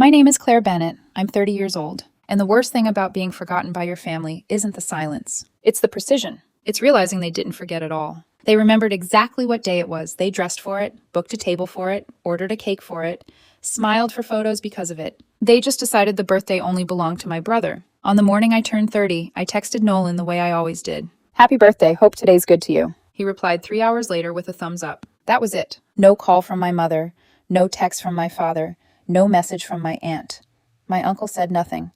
My name is Claire Bennett. I'm 30 years old. And the worst thing about being forgotten by your family isn't the silence. It's the precision. It's realizing they didn't forget at all. They remembered exactly what day it was. They dressed for it, booked a table for it, ordered a cake for it, smiled for photos because of it. They just decided the birthday only belonged to my brother. On the morning I turned 30, I texted Nolan the way I always did. "Happy birthday. Hope today's good to you." He replied 3 hours later with a thumbs up. That was it. No call from my mother, no text from my father, no message from my aunt. My uncle said nothing.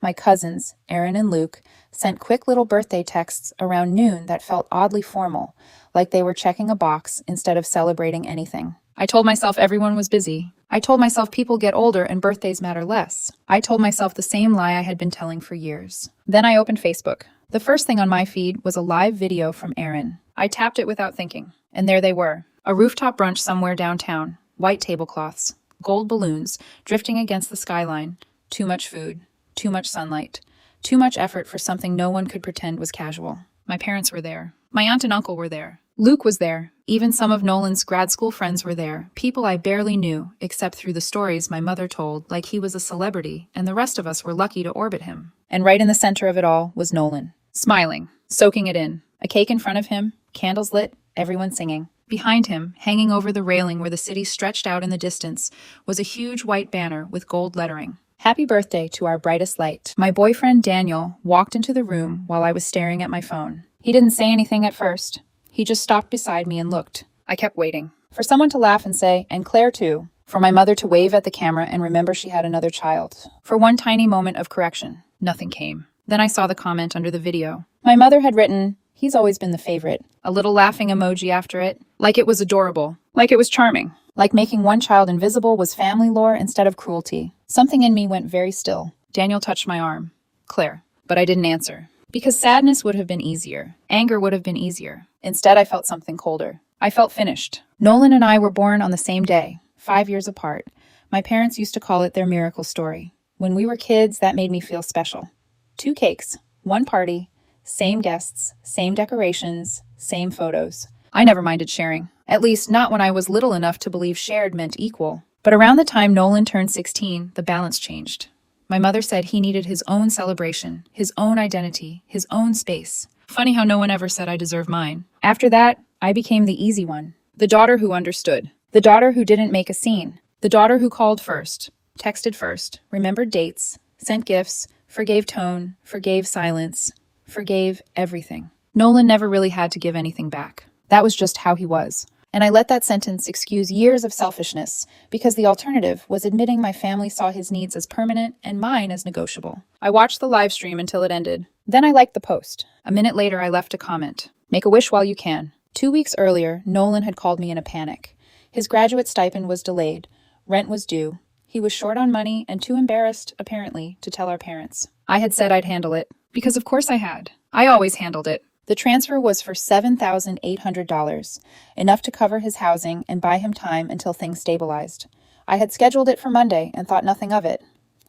My cousins, Aaron and Luke, sent quick little birthday texts around noon that felt oddly formal, like they were checking a box instead of celebrating anything. I told myself everyone was busy. I told myself people get older and birthdays matter less. I told myself the same lie I had been telling for years. Then I opened Facebook. The first thing on my feed was a live video from Aaron. I tapped it without thinking, and there they were. A rooftop brunch somewhere downtown, white tablecloths, gold balloons drifting against the skyline, too much food. Too much sunlight. Too much effort for something no one could pretend was casual. My parents were there. My aunt and uncle were there. Luke was there. Even some of Nolan's grad school friends were there. People I barely knew, except through the stories my mother told, like he was a celebrity, and the rest of us were lucky to orbit him. And right in the center of it all was Nolan. Smiling, soaking it in. A cake in front of him, candles lit, everyone singing. Behind him, hanging over the railing where the city stretched out in the distance, was a huge white banner with gold lettering. "Happy birthday to our brightest light." My boyfriend Daniel walked into the room while I was staring at my phone. He didn't say anything at first. He just stopped beside me and looked. I kept waiting. For someone to laugh and say, "And Claire too." For my mother to wave at the camera and remember she had another child. For one tiny moment of correction. Nothing came. Then I saw the comment under the video. My mother had written, "He's always been the favorite." A little laughing emoji after it. Like it was adorable. Like it was charming. Like making one child invisible was family lore instead of cruelty. Something in me went very still. Daniel touched my arm. "Claire." But I didn't answer. Because sadness would have been easier. Anger would have been easier. Instead, I felt something colder. I felt finished. Nolan and I were born on the same day, 5 years apart. My parents used to call it their miracle story. When we were kids, that made me feel special. 2 cakes, 1 party, same guests, same decorations, same photos. I never minded sharing. At least not when I was little enough to believe shared meant equal. But around the time Nolan turned 16, the balance changed. My mother said he needed his own celebration, his own identity, his own space. Funny how no one ever said I deserve mine. After that, I became the easy one. The daughter who understood. The daughter who didn't make a scene. The daughter who called first, texted first, remembered dates, sent gifts, forgave tone, forgave silence, forgave everything. Nolan never really had to give anything back. That was just how he was. And I let that sentence excuse years of selfishness, because the alternative was admitting my family saw his needs as permanent and mine as negotiable. I watched the live stream until it ended. Then I liked the post. A minute later, I left a comment. "Make a wish while you can." 2 weeks earlier, Nolan had called me in a panic. His graduate stipend was delayed. Rent was due. He was short on money and too embarrassed, apparently, to tell our parents. I had said I'd handle it, because of course I had. I always handled it. The transfer was for $7,800, enough to cover his housing and buy him time until things stabilized. I had scheduled it for Monday and thought nothing of it.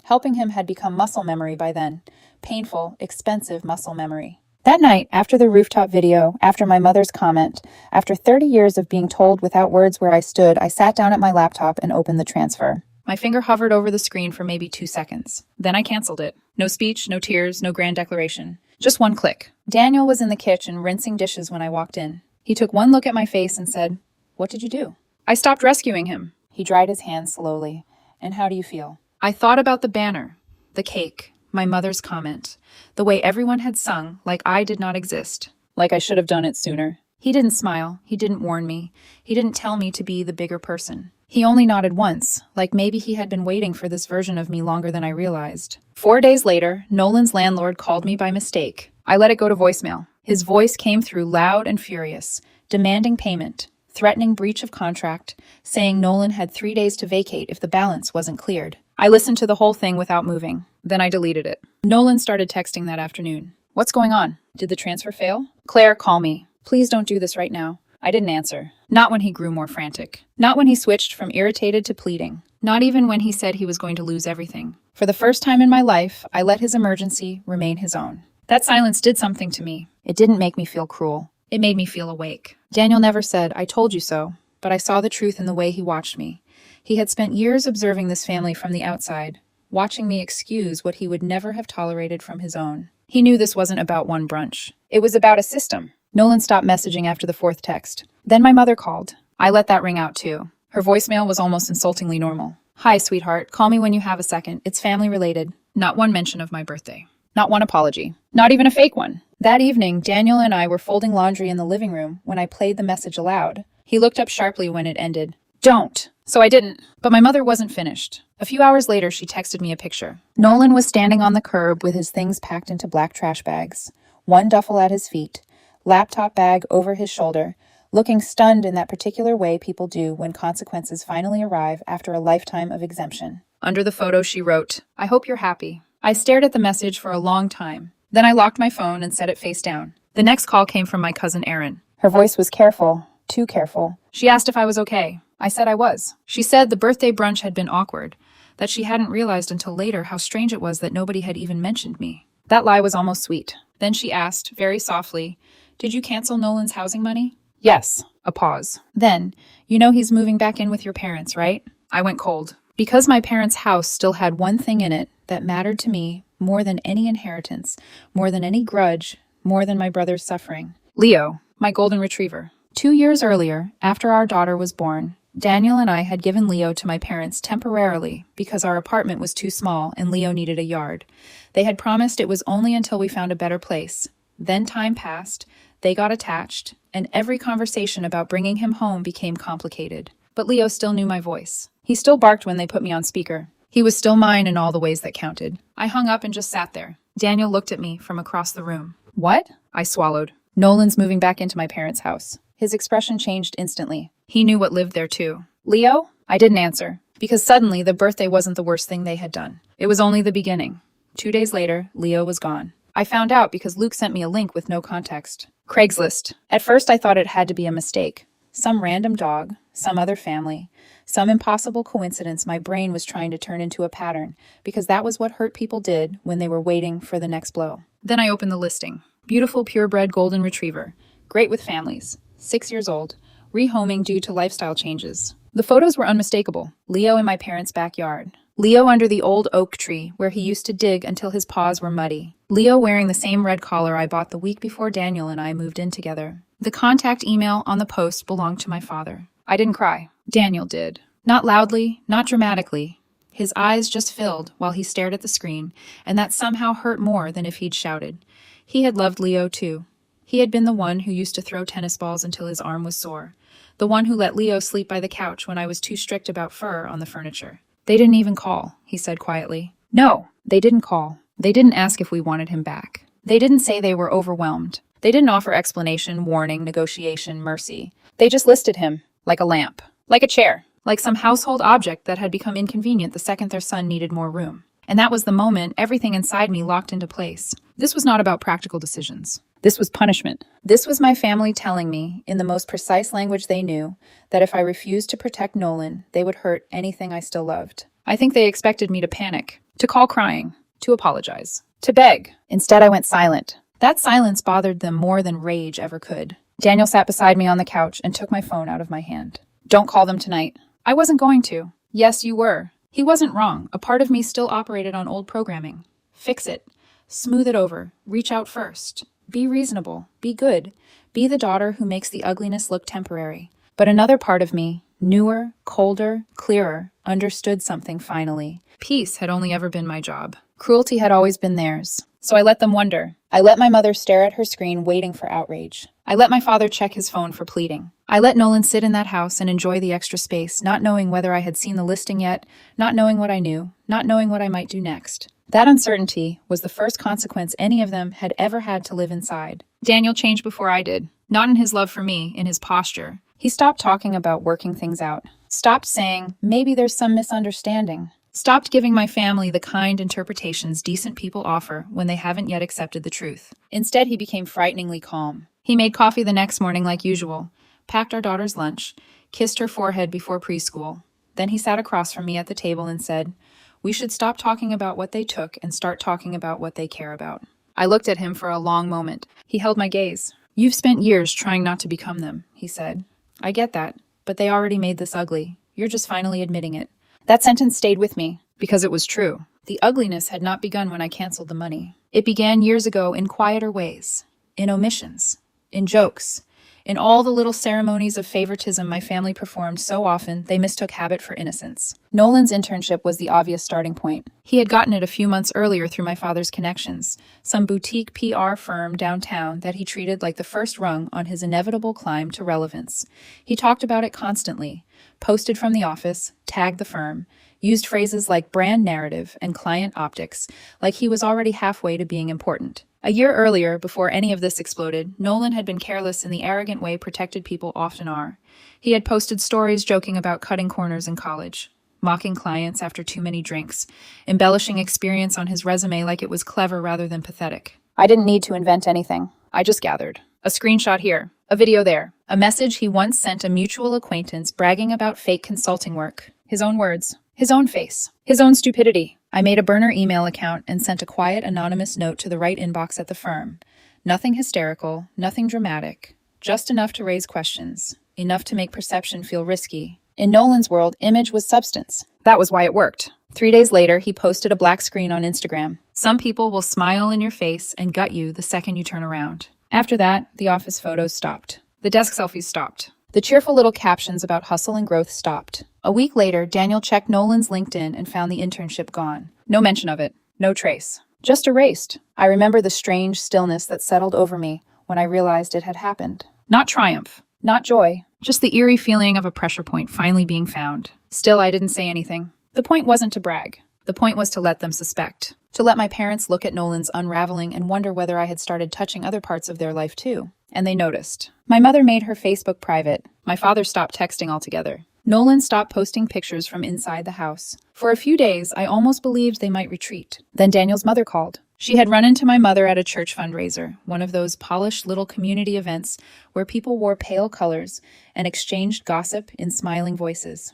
Helping him had become muscle memory by then. Painful, expensive muscle memory. That night, after the rooftop video, after my mother's comment, after 30 years of being told without words where I stood, I sat down at my laptop and opened the transfer. My finger hovered over the screen for maybe 2 seconds. Then I canceled it. No speech, no tears, no grand declaration. Just one click. Daniel was in the kitchen rinsing dishes when I walked in. He took one look at my face and said, "What did you do?" I stopped rescuing him. He dried his hands slowly. "And how do you feel?" I thought about the banner, the cake, my mother's comment, the way everyone had sung like I did not exist, like I should have done it sooner. He didn't smile. He didn't warn me. He didn't tell me to be the bigger person. He only nodded once, like maybe he had been waiting for this version of me longer than I realized. 4 days later, Nolan's landlord called me by mistake. I let it go to voicemail. His voice came through loud and furious, demanding payment, threatening breach of contract, saying Nolan had 3 days to vacate if the balance wasn't cleared. I listened to the whole thing without moving. Then I deleted it. Nolan started texting that afternoon. "What's going on? Did the transfer fail?" "Claire, call me. Please don't do this right now." I didn't answer. Not when he grew more frantic. Not when he switched from irritated to pleading. Not even when he said he was going to lose everything. For the first time in my life, I let his emergency remain his own. That silence did something to me. It didn't make me feel cruel. It made me feel awake. Daniel never said, "I told you so," but I saw the truth in the way he watched me. He had spent years observing this family from the outside, watching me excuse what he would never have tolerated from his own. He knew this wasn't about one brunch. It was about a system. Nolan stopped messaging after the fourth text. Then my mother called. I let that ring out too. Her voicemail was almost insultingly normal. Hi, sweetheart. Call me when you have a second. It's family related. Not one mention of my birthday. Not one apology. Not even a fake one. That evening, Daniel and I were folding laundry in the living room when I played the message aloud. He looked up sharply when it ended. Don't. So I didn't. But my mother wasn't finished. A few hours later, she texted me a picture. Nolan was standing on the curb with his things packed into black trash bags, one duffel at his feet, laptop bag over his shoulder, looking stunned in that particular way people do when consequences finally arrive after a lifetime of exemption. Under the photo, she wrote, I hope you're happy. I stared at the message for a long time. Then I locked my phone and set it face down. The next call came from my cousin Erin. Her voice was careful, too careful. She asked if I was okay. I said I was. She said the birthday brunch had been awkward, that she hadn't realized until later how strange it was that nobody had even mentioned me. That lie was almost sweet. Then she asked, very softly, did you cancel Nolan's housing money? Yes. A pause. Then, you know he's moving back in with your parents, right? I went cold. Because my parents' house still had one thing in it that mattered to me more than any inheritance, more than any grudge, more than my brother's suffering. Leo, my golden retriever. 2 years earlier, after our daughter was born, Daniel and I had given Leo to my parents temporarily because our apartment was too small and Leo needed a yard. They had promised it was only until we found a better place. Then time passed, they got attached, and every conversation about bringing him home became complicated. But Leo still knew my voice. He still barked when they put me on speaker. He was still mine in all the ways that counted. I hung up and just sat there. Daniel looked at me from across the room. What? I swallowed. Nolan's moving back into my parents' house. His expression changed instantly. He knew what lived there too. Leo? I didn't answer, because suddenly the birthday wasn't the worst thing they had done. It was only the beginning. 2 days later, Leo was gone. I found out because Luke sent me a link with no context. Craigslist. At first I thought it had to be a mistake. Some random dog, some other family, some impossible coincidence my brain was trying to turn into a pattern, because that was what hurt people did when they were waiting for the next blow. Then I opened the listing. Beautiful purebred golden retriever. Great with families. 6 years old. Rehoming due to lifestyle changes. The photos were unmistakable. Leo in my parents' backyard. Leo under the old oak tree where he used to dig until his paws were muddy. Leo wearing the same red collar I bought the week before Daniel and I moved in together. The contact email on the post belonged to my father. I didn't cry. Daniel did. Not loudly, not dramatically. His eyes just filled while he stared at the screen, and that somehow hurt more than if he'd shouted. He had loved Leo too. He had been the one who used to throw tennis balls until his arm was sore. The one who let Leo sleep by the couch when I was too strict about fur on the furniture. They didn't even call, he said quietly. No, they didn't call. They didn't ask if we wanted him back. They didn't say they were overwhelmed. They didn't offer explanation, warning, negotiation, mercy. They just listed him, like a lamp, like a chair, like some household object that had become inconvenient the second their son needed more room. And that was the moment everything inside me locked into place. This was not about practical decisions. This was punishment. This was my family telling me, in the most precise language they knew, that if I refused to protect Nolan, they would hurt anything I still loved. I think they expected me to panic, to call crying, to apologize, to beg. Instead, I went silent. That silence bothered them more than rage ever could. Daniel sat beside me on the couch and took my phone out of my hand. Don't call them tonight. I wasn't going to. Yes, you were. He wasn't wrong. A part of me still operated on old programming. Fix it. Smooth it over. Reach out first. Be reasonable. Be good. Be the daughter who makes the ugliness look temporary. But another part of me, newer, colder, clearer, understood something finally. Peace had only ever been my job. Cruelty had always been theirs. So I let them wonder. I let my mother stare at her screen waiting for outrage. I let my father check his phone for pleading. I let Nolan sit in that house and enjoy the extra space, not knowing whether I had seen the listing yet, not knowing what I knew, not knowing what I might do next. That uncertainty was the first consequence any of them had ever had to live inside. Daniel changed before I did. Not in his love for me, in his posture. He stopped talking about working things out. Stopped saying, maybe there's some misunderstanding. Stopped giving my family the kind interpretations decent people offer when they haven't yet accepted the truth. Instead, he became frighteningly calm. He made coffee the next morning like usual, packed our daughter's lunch, kissed her forehead before preschool. Then he sat across from me at the table and said, we should stop talking about what they took and start talking about what they care about. I looked at him for a long moment. He held my gaze. You've spent years trying not to become them, he said. I get that, but they already made this ugly. You're just finally admitting it." That sentence stayed with me because it was true. The ugliness had not begun when I canceled the money. It began years ago in quieter ways, in omissions, in jokes, in all the little ceremonies of favoritism my family performed so often they mistook habit for innocence. Nolan's internship was the obvious starting point. He had gotten it a few months earlier through my father's connections, some boutique PR firm downtown that he treated like the first rung on his inevitable climb to relevance. He talked about it constantly, posted from the office, tagged the firm, used phrases like brand narrative and client optics, like he was already halfway to being important. A year earlier, before any of this exploded, Nolan had been careless in the arrogant way protected people often are. He had posted stories joking about cutting corners in college, mocking clients after too many drinks, embellishing experience on his resume like it was clever rather than pathetic. I didn't need to invent anything. I just gathered. A screenshot here, a video there, a message he once sent a mutual acquaintance bragging about fake consulting work. His own words. His own face. His own stupidity. I made a burner email account and sent a quiet, anonymous note to the right inbox at the firm. Nothing hysterical, nothing dramatic. Just enough to raise questions. Enough to make perception feel risky. In Nolan's world, image was substance. That was why it worked. 3 days later, he posted a black screen on Instagram. Some people will smile in your face and gut you the second you turn around. After that, the office photos stopped. The desk selfies stopped. The cheerful little captions about hustle and growth stopped. A week later, Daniel checked Nolan's LinkedIn and found the internship gone. No mention of it. No trace. Just erased. I remember the strange stillness that settled over me when I realized it had happened. Not triumph. Not joy. Just the eerie feeling of a pressure point finally being found. Still, I didn't say anything. The point wasn't to brag. The point was to let them suspect. To let my parents look at Nolan's unraveling and wonder whether I had started touching other parts of their life too. And they noticed. My mother made her Facebook private. My father stopped texting altogether. Nolan stopped posting pictures from inside the house. For a few days, I almost believed they might retreat. Then Daniel's mother called. She had run into my mother at a church fundraiser, one of those polished little community events where people wore pale colors and exchanged gossip in smiling voices.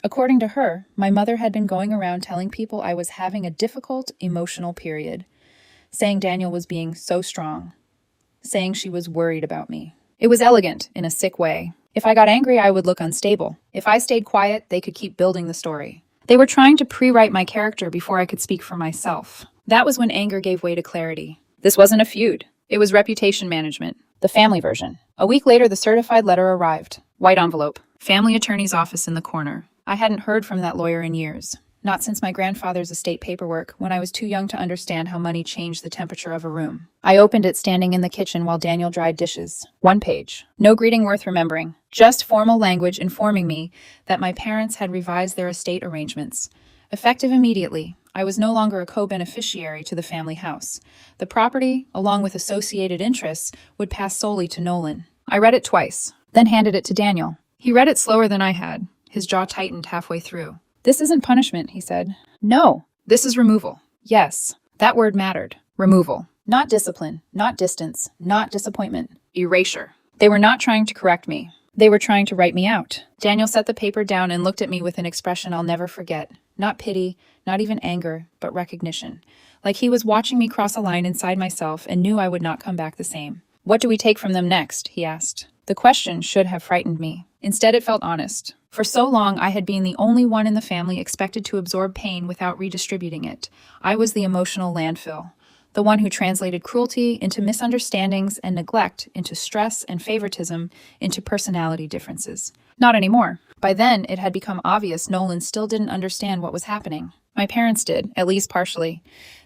According to her, my mother had been going around telling people I was having a difficult emotional period, saying Daniel was being so strong, saying she was worried about me. It was elegant in a sick way. If I got angry, I would look unstable. If I stayed quiet, they could keep building the story. They were trying to pre-write my character before I could speak for myself. That was when anger gave way to clarity. This wasn't a feud. It was reputation management. The family version. A week later, the certified letter arrived. White envelope. Family attorney's office in the corner. I hadn't heard from that lawyer in years. Not since my grandfather's estate paperwork, when I was too young to understand how money changed the temperature of a room. I opened it standing in the kitchen while Daniel dried dishes. 1 page. No greeting worth remembering. Just formal language informing me that my parents had revised their estate arrangements. Effective immediately, I was no longer a co-beneficiary to the family house. The property, along with associated interests, would pass solely to Nolan. I read it twice, then handed it to Daniel. He read it slower than I had. His jaw tightened halfway through. "This isn't punishment," he said. "No, this is removal." Yes, that word mattered. Removal. Not discipline, not distance, not disappointment. Erasure. They were not trying to correct me. They were trying to write me out. Daniel set the paper down and looked at me with an expression I'll never forget. Not pity, not even anger, but recognition. Like he was watching me cross a line inside myself and knew I would not come back the same. "What do we take from them next?" he asked. The question should have frightened me. Instead, it felt honest. For so long, I had been the only one in the family expected to absorb pain without redistributing it. I was the emotional landfill, the one who translated cruelty into misunderstandings and neglect into stress and favoritism into personality differences. Not anymore. By then, it had become obvious Nolan still didn't understand what was happening. My parents did, at least partially.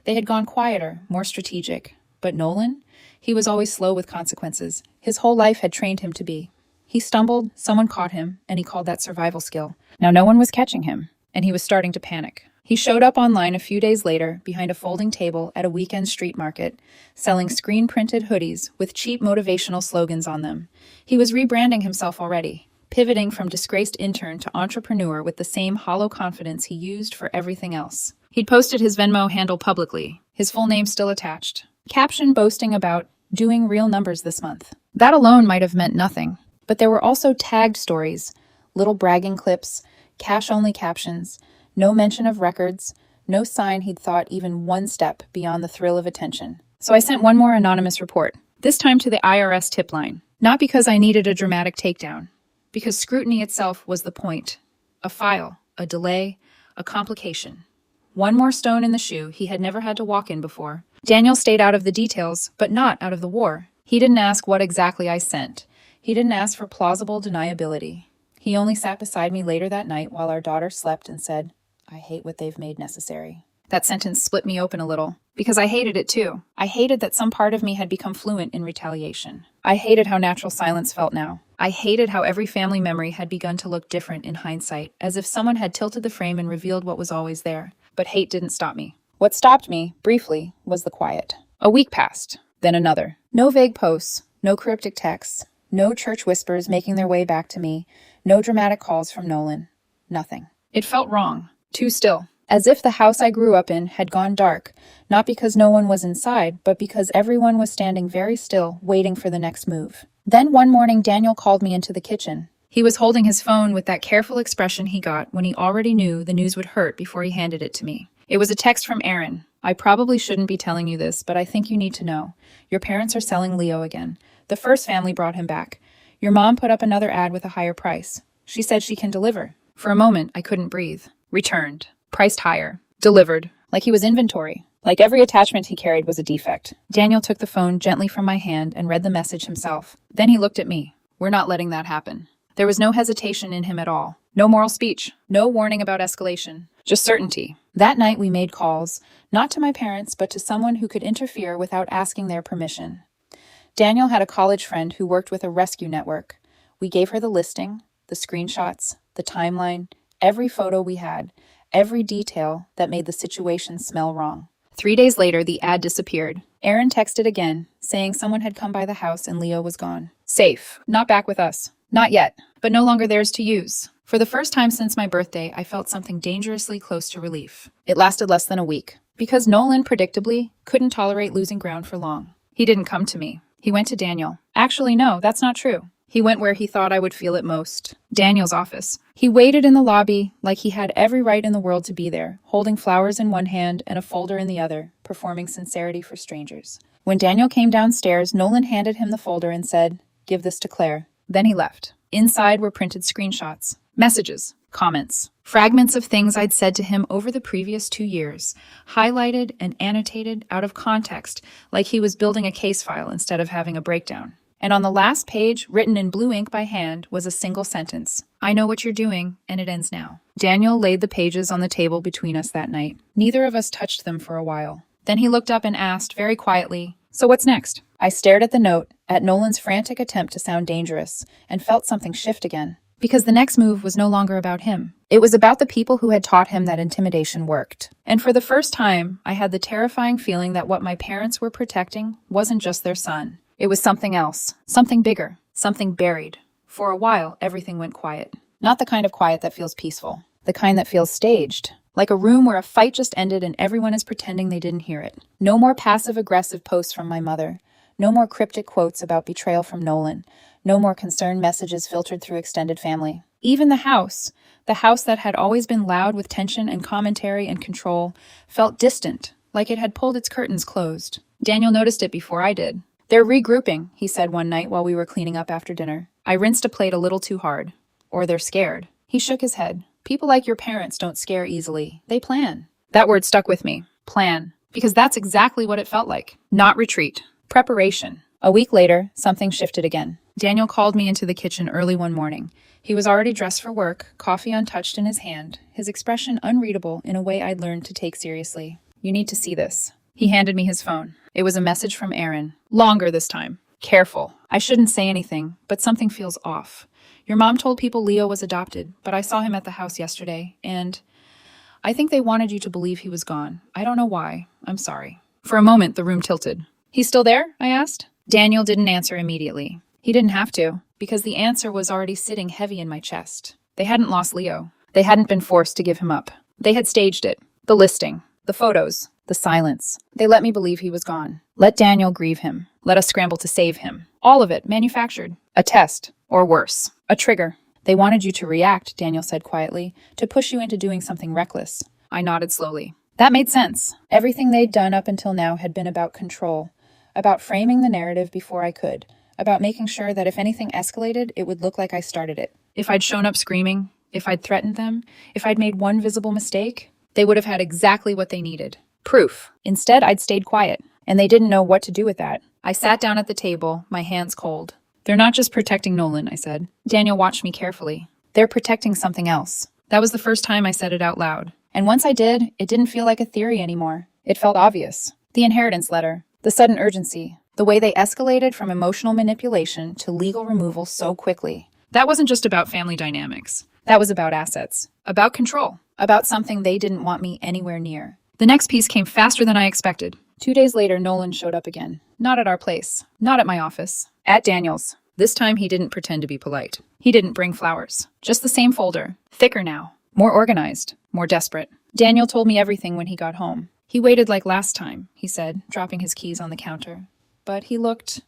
They had gone quieter, more strategic. But Nolan? He was always slow with consequences. His whole life had trained him to be. He stumbled, someone caught him, and he called that survival skill. Now no one was catching him, and he was starting to panic. He showed up online a few days later behind a folding table at a weekend street market, selling screen-printed hoodies with cheap motivational slogans on them. He was rebranding himself already, pivoting from disgraced intern to entrepreneur with the same hollow confidence he used for everything else. He'd posted his Venmo handle publicly, his full name still attached. Caption boasting about doing real numbers this month. That alone might have meant nothing. But there were also tagged stories, little bragging clips, cash-only captions, no mention of records, no sign he'd thought even one step beyond the thrill of attention. So I sent one more anonymous report, this time to the IRS tip line. Not because I needed a dramatic takedown, because scrutiny itself was the point. A file, a delay, a complication. One more stone in the shoe he had never had to walk in before. Daniel stayed out of the details, but not out of the war. He didn't ask what exactly I sent. He didn't ask for plausible deniability. He only sat beside me later that night while our daughter slept and said, "I hate what they've made necessary." That sentence split me open a little, because I hated it too. I hated that some part of me had become fluent in retaliation. I hated how natural silence felt now. I hated how every family memory had begun to look different in hindsight, as if someone had tilted the frame and revealed what was always there. But hate didn't stop me. What stopped me, briefly, was the quiet. A week passed, then another. No vague posts, no cryptic texts, no church whispers making their way back to me, no dramatic calls from Nolan. Nothing. It felt wrong, too still. As if the house I grew up in had gone dark, not because no one was inside, but because everyone was standing very still, waiting for the next move. Then one morning, Daniel called me into the kitchen. He was holding his phone with that careful expression he got when he already knew the news would hurt before he handed it to me. It was a text from Aaron. "I probably shouldn't be telling you this, but I think you need to know. Your parents are selling Leo again. The first family brought him back. Your mom put up another ad with a higher price. She said she can deliver." For a moment, I couldn't breathe. Returned. Priced higher. Delivered. Like he was inventory. Like every attachment he carried was a defect. Daniel took the phone gently from my hand and read the message himself. Then he looked at me. "We're not letting that happen." There was no hesitation in him at all. No moral speech. No warning about escalation. Just certainty. That night we made calls, not to my parents, but to someone who could interfere without asking their permission. Daniel had a college friend who worked with a rescue network. We gave her the listing, the screenshots, the timeline, every photo we had, every detail that made the situation smell wrong. 3 days later, the ad disappeared. Aaron texted again, saying someone had come by the house and Leo was gone. Safe. Not back with us. Not yet, but no longer theirs to use. For the first time since my birthday, I felt something dangerously close to relief. It lasted less than a week, because Nolan, predictably, couldn't tolerate losing ground for long. He didn't come to me. He went to Daniel. Actually, no, that's not true. He went where he thought I would feel it most. Daniel's office. He waited in the lobby like he had every right in the world to be there, holding flowers in one hand and a folder in the other, performing sincerity for strangers. When Daniel came downstairs, Nolan handed him the folder and said, "Give this to Claire." Then he left. Inside were printed screenshots, messages, comments, fragments of things I'd said to him over the previous 2 years, highlighted and annotated out of context, like he was building a case file instead of having a breakdown. And on the last page, written in blue ink by hand, was a single sentence. "I know what you're doing, and it ends now." Daniel laid the pages on the table between us that night. Neither of us touched them for a while. Then he looked up and asked, very quietly, "So what's next?" I stared at the note, at Nolan's frantic attempt to sound dangerous, and felt something shift again. Because the next move was no longer about him. It was about the people who had taught him that intimidation worked. And for the first time, I had the terrifying feeling that what my parents were protecting wasn't just their son. It was something else, something bigger, something buried. For a while, everything went quiet. Not the kind of quiet that feels peaceful. The kind that feels staged. Like a room where a fight just ended and everyone is pretending they didn't hear it. No more passive-aggressive posts from my mother. No more cryptic quotes about betrayal from Nolan. No more concerned messages filtered through extended family. Even the house that had always been loud with tension and commentary and control, felt distant, like it had pulled its curtains closed. Daniel noticed it before I did. "They're regrouping," he said one night while we were cleaning up after dinner. I rinsed a plate a little too hard. "Or they're scared." He shook his head. "People like your parents don't scare easily. They plan." That word stuck with me. Plan. Because that's exactly what it felt like. Not retreat. Preparation. A week later, something shifted again. Daniel called me into the kitchen early one morning. He was already dressed for work, coffee untouched in his hand, his expression unreadable in a way I'd learned to take seriously. "You need to see this." He handed me his phone. It was a message from Aaron. Longer this time. Careful. "I shouldn't say anything, but something feels off. Your mom told people Leo was adopted, but I saw him at the house yesterday, and I think they wanted you to believe he was gone. I don't know why. I'm sorry." For a moment, the room tilted. "He's still there?" I asked. Daniel didn't answer immediately. He didn't have to, because the answer was already sitting heavy in my chest. They hadn't lost Leo. They hadn't been forced to give him up. They had staged it. The listing. The photos. The silence. They let me believe he was gone. Let Daniel grieve him. Let us scramble to save him. All of it manufactured. A test. Or worse. A trigger. "They wanted you to react," Daniel said quietly, "to push you into doing something reckless." I nodded slowly. That made sense. Everything they'd done up until now had been about control. About framing the narrative before I could. About making sure that if anything escalated, it would look like I started it. If I'd shown up screaming, If I'd threatened them, if I'd made one visible mistake, they would have had exactly what they needed. Proof. Instead, I'd stayed quiet, and they didn't know what to do with that. I sat down at the table, my hands cold. They're not just protecting Nolan, I said. Daniel watched me carefully. They're protecting something else. That was the first time I said it out loud. And once I did, it didn't feel like a theory anymore. It felt obvious. The inheritance letter, the sudden urgency, the way they escalated from emotional manipulation to legal removal so quickly. That wasn't just about family dynamics. That was about assets, about control, about something they didn't want me anywhere near. The next piece came faster than I expected. 2 days later, Nolan showed up again. Not at our place, not at my office, at Daniel's. This time he didn't pretend to be polite. He didn't bring flowers. Just the same folder, thicker now, more organized, more desperate. Daniel told me everything when he got home. He waited like last time, he said, dropping his keys on the counter. But he looked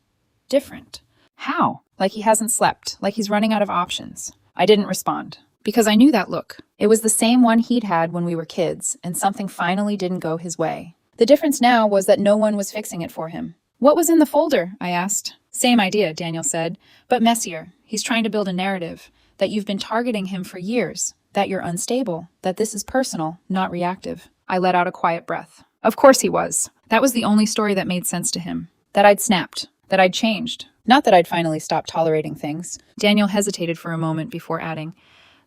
different. How? Like he hasn't slept, like he's running out of options. I didn't respond, because I knew that look. It was the same one he'd had when we were kids, and something finally didn't go his way. The difference now was that no one was fixing it for him. What was in the folder? I asked. Same idea, Daniel said, but messier. He's trying to build a narrative, that you've been targeting him for years, that you're unstable, that this is personal, not reactive. I let out a quiet breath. Of course he was. That was the only story that made sense to him. That I'd snapped, that I'd changed. Not that I'd finally stopped tolerating things. Daniel hesitated for a moment before adding,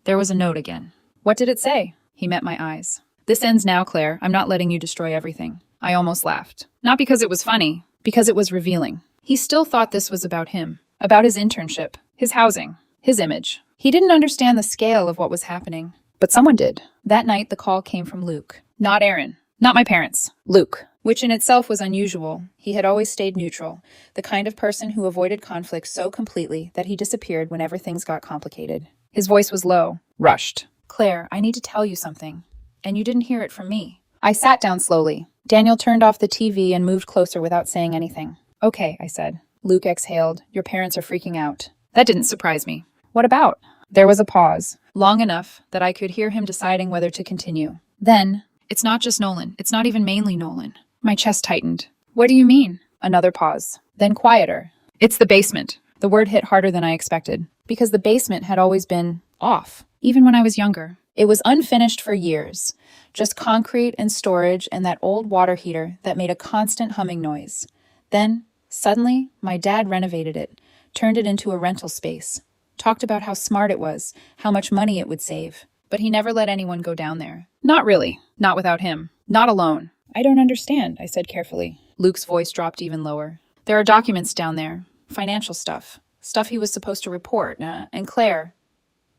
there was a note again. What did it say? He met my eyes. This ends now, Claire. I'm not letting you destroy everything. I almost laughed. Not because it was funny, because it was revealing. He still thought this was about him, about his internship, his housing, his image. He didn't understand the scale of what was happening, but someone did. That night, the call came from Luke. Not Aaron, not my parents. Luke, which in itself was unusual. He had always stayed neutral, the kind of person who avoided conflict so completely that he disappeared whenever things got complicated. His voice was low, rushed. Claire, I need to tell you something. And you didn't hear it from me. I sat down slowly. Daniel turned off the TV and moved closer without saying anything. Okay, I said. Luke exhaled. Your parents are freaking out. That didn't surprise me. What about? There was a pause, long enough that I could hear him deciding whether to continue. Then, it's not just Nolan. It's not even mainly Nolan. My chest tightened. What do you mean? Another pause. Then quieter. It's the basement. The word hit harder than I expected, because the basement had always been off, even when I was younger. It was unfinished for years, just concrete and storage and that old water heater that made a constant humming noise. Then, suddenly, my dad renovated it, turned it into a rental space, talked about how smart it was, how much money it would save. But he never let anyone go down there. Not really. Not without him. Not alone. I don't understand, I said carefully. Luke's voice dropped even lower. There are documents down there. Financial stuff. Stuff he was supposed to report. And Claire...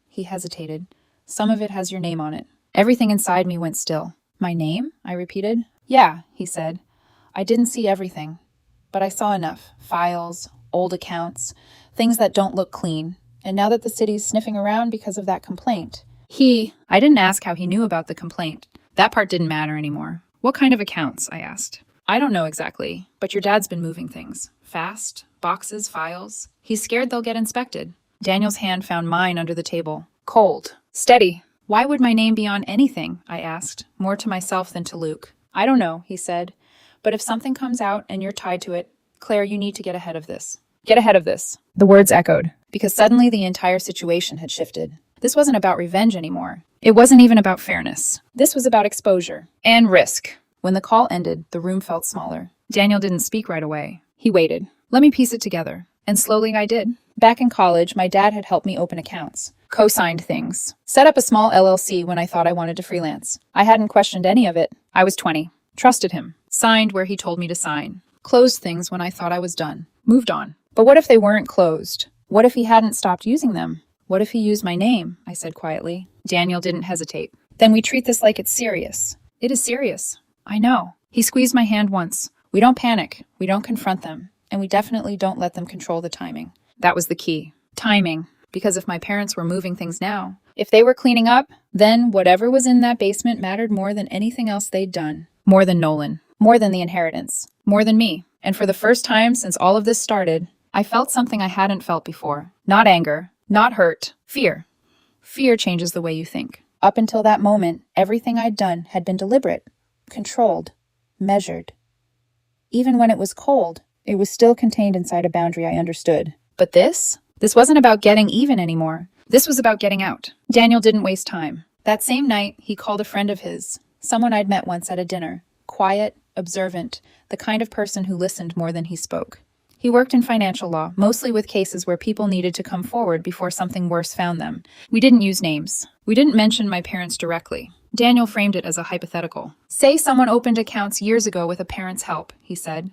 He hesitated. Some of it has your name on it. Everything inside me went still. My name? I repeated. Yeah, he said. I didn't see everything, but I saw enough. Files, old accounts, things that don't look clean. And now that the city's sniffing around because of that complaint, I didn't ask how he knew about the complaint. That part didn't matter anymore. What kind of accounts? I asked. I don't know exactly, but your dad's been moving things. Fast, boxes, files. He's scared they'll get inspected. Daniel's hand found mine under the table. Cold. Steady. Why would my name be on anything? I asked, more to myself than to Luke. I don't know, he said. But if something comes out and you're tied to it, Claire, you need to get ahead of this. Get ahead of this. The words echoed, because suddenly the entire situation had shifted. This wasn't about revenge anymore. It wasn't even about fairness. This was about exposure. And risk. When the call ended, the room felt smaller. Daniel didn't speak right away. He waited. Let me piece it together. And slowly I did. Back in college, my dad had helped me open accounts. Co-signed things. Set up a small LLC when I thought I wanted to freelance. I hadn't questioned any of it. I was 20. Trusted him. Signed where he told me to sign. Closed things when I thought I was done. Moved on. But what if they weren't closed? What if he hadn't stopped using them? What if he used my name? I said quietly. Daniel didn't hesitate. Then we treat this like it's serious. It is serious. I know. He squeezed my hand once. We don't panic. We don't confront them. And we definitely don't let them control the timing. That was the key. Timing. Because if my parents were moving things now, if they were cleaning up, then whatever was in that basement mattered more than anything else they'd done. More than Nolan. More than the inheritance. More than me. And for the first time since all of this started, I felt something I hadn't felt before. Not anger. Not hurt. Fear. Fear changes the way you think. Up until that moment, everything I'd done had been deliberate, controlled, measured. Even when it was cold, it was still contained inside a boundary I understood. But this wasn't about getting even anymore. This was about getting out. Daniel didn't waste time. That same night, he called a friend of his, someone I'd met once at a dinner. Quiet, observant, the kind of person who listened more than he spoke. He worked in financial law, mostly with cases where people needed to come forward before something worse found them. We didn't use names. We didn't mention my parents directly. Daniel framed it as a hypothetical. Say someone opened accounts years ago with a parent's help, he said.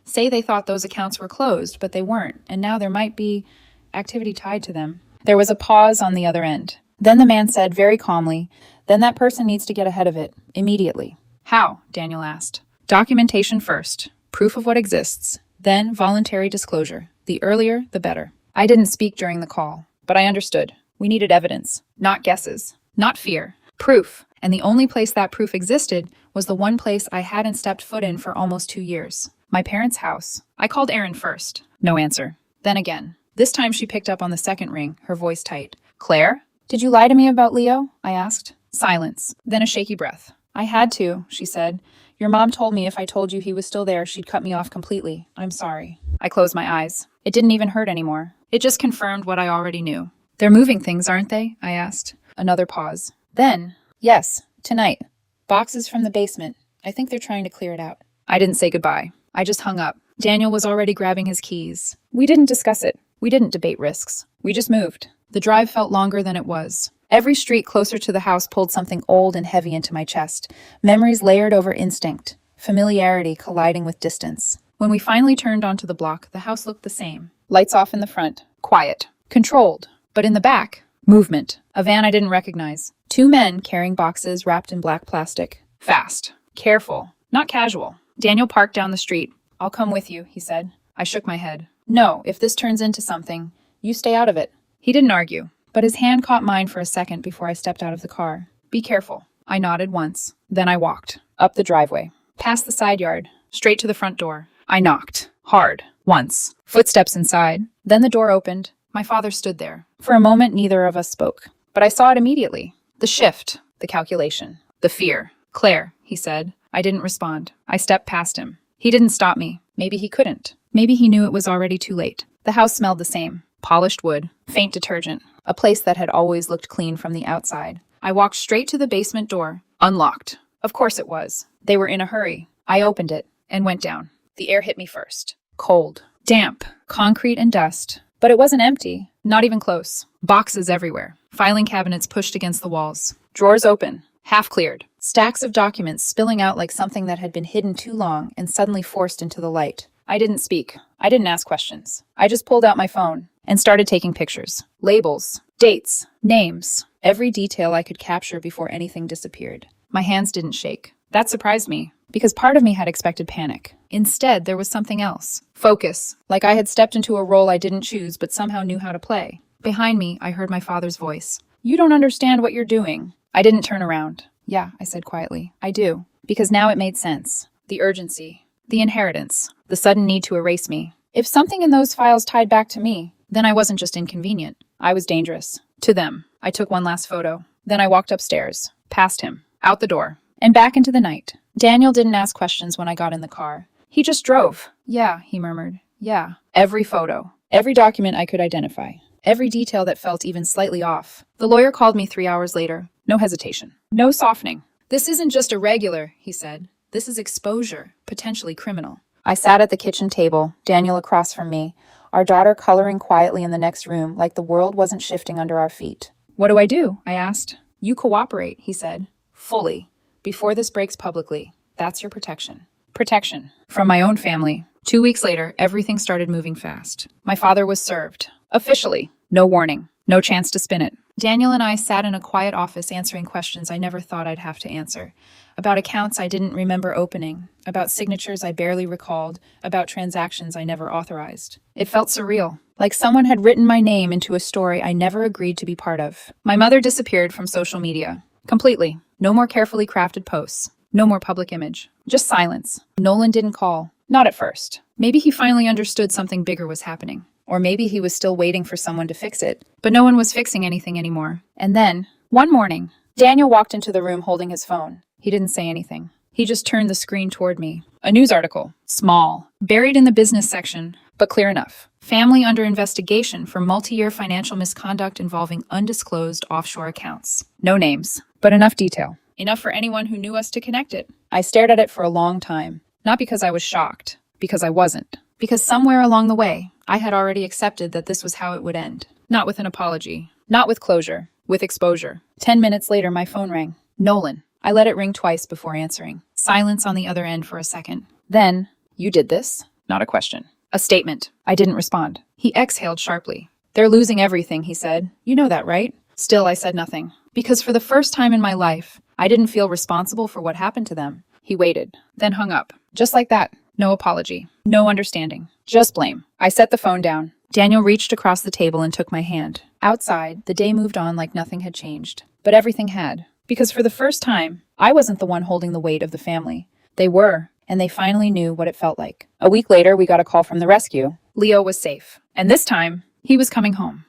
Say they thought those accounts were closed, but they weren't, and now there might be activity tied to them. There was a pause on the other end. Then the man said very calmly, then that person needs to get ahead of it, immediately. How? Daniel asked. Documentation first, proof of what exists, then voluntary disclosure. The earlier, the better. I didn't speak during the call, but I understood. We needed evidence, not guesses, not fear, proof. And the only place that proof existed was the one place I hadn't stepped foot in for almost 2 years. My parents' house. I called Erin first. No answer. Then again. This time she picked up on the second ring, her voice tight. Claire? Did you lie to me about Leo? I asked. Silence. Then a shaky breath. I had to, she said. Your mom told me if I told you he was still there, she'd cut me off completely. I'm sorry. I closed my eyes. It didn't even hurt anymore. It just confirmed what I already knew. They're moving things, aren't they? I asked. Another pause. Then, yes, tonight. Boxes from the basement. I think they're trying to clear it out. I didn't say goodbye. I just hung up. Daniel was already grabbing his keys. We didn't discuss it. We didn't debate risks. We just moved. The drive felt longer than it was. Every street closer to the house pulled something old and heavy into my chest. Memories layered over instinct. Familiarity colliding with distance. When we finally turned onto the block, the house looked the same. Lights off in the front. Quiet. Controlled. But in the back, movement. A van I didn't recognize. 2 men carrying boxes wrapped in black plastic. Fast. Careful. Not casual. Daniel parked down the street. I'll come with you, he said. I shook my head. No, if this turns into something, you stay out of it. He didn't argue, but his hand caught mine for a second before I stepped out of the car. Be careful. I nodded once. Then I walked. Up the driveway. Past the side yard. Straight to the front door. I knocked. Hard. Once. Footsteps inside. Then the door opened. My father stood there. For a moment, neither of us spoke. But I saw it immediately. The shift. The calculation. The fear. Claire, he said. I didn't respond. I stepped past him. He didn't stop me. Maybe he couldn't. Maybe he knew it was already too late. The house smelled the same. Polished wood. Faint detergent. A place that had always looked clean from the outside. I walked straight to the basement door. Unlocked. Of course it was. They were in a hurry. I opened it and went down. The air hit me first. Cold. Damp. Concrete and dust. But it wasn't empty. Not even close. Boxes everywhere. Filing cabinets pushed against the walls. Drawers open. Half cleared. Stacks of documents spilling out like something that had been hidden too long and suddenly forced into the light. I didn't speak. I didn't ask questions. I just pulled out my phone and started taking pictures. Labels. Dates. Names. Every detail I could capture before anything disappeared. My hands didn't shake. That surprised me, because part of me had expected panic. Instead, there was something else. Focus. Like I had stepped into a role I didn't choose but somehow knew how to play. Behind me, I heard my father's voice. You don't understand what you're doing. I didn't turn around. Yeah, I said quietly. I do. Because now it made sense. The urgency. The inheritance. The sudden need to erase me. If something in those files tied back to me, then I wasn't just inconvenient. I was dangerous. To them. I took one last photo. Then I walked upstairs. Past him. Out the door. And back into the night. Daniel didn't ask questions when I got in the car. He just drove. Yeah, he murmured. Yeah. Every photo. Every document I could identify. Every detail that felt even slightly off. The lawyer called me 3 hours later. No hesitation. No softening. This isn't just irregular, he said. This is exposure, potentially criminal. I sat at the kitchen table, Daniel across from me, our daughter coloring quietly in the next room like the world wasn't shifting under our feet. What do? I asked. You cooperate, he said. Fully. Before this breaks publicly. That's your protection. Protection. From my own family. 2 weeks later, everything started moving fast. My father was served. Officially. No warning. No chance to spin it. Daniel and I sat in a quiet office answering questions I never thought I'd have to answer. About accounts I didn't remember opening. About signatures I barely recalled. About transactions I never authorized. It felt surreal. Like someone had written my name into a story I never agreed to be part of. My mother disappeared from social media. Completely. No more carefully crafted posts. No more public image. Just silence. Nolan didn't call. Not at first. Maybe he finally understood something bigger was happening. Or maybe he was still waiting for someone to fix it. But no one was fixing anything anymore. And then, one morning, Daniel walked into the room holding his phone. He didn't say anything. He just turned the screen toward me. A news article. Small. Buried in the business section. but clear enough. Family under investigation for multi-year financial misconduct involving undisclosed offshore accounts. No names, but enough detail. Enough for anyone who knew us to connect it. I stared at it for a long time. Not because I was shocked, because I wasn't. Because somewhere along the way, I had already accepted that this was how it would end. Not with an apology. Not with closure. With exposure. 10 minutes later, my phone rang. Nolan. I let it ring twice before answering. Silence on the other end for a second. Then, you did this? Not a question. A statement. I didn't respond. He exhaled sharply. They're losing everything, he said. You know that, right? Still, I said nothing. Because for the first time in my life, I didn't feel responsible for what happened to them. He waited, then hung up. Just like that. No apology. No understanding. Just blame. I set the phone down. Daniel reached across the table and took my hand. Outside, the day moved on like nothing had changed. But everything had. Because for the first time, I wasn't the one holding the weight of the family. They were, and they finally knew what it felt like. A week later, we got a call from the rescue. Leo was safe. And this time, he was coming home.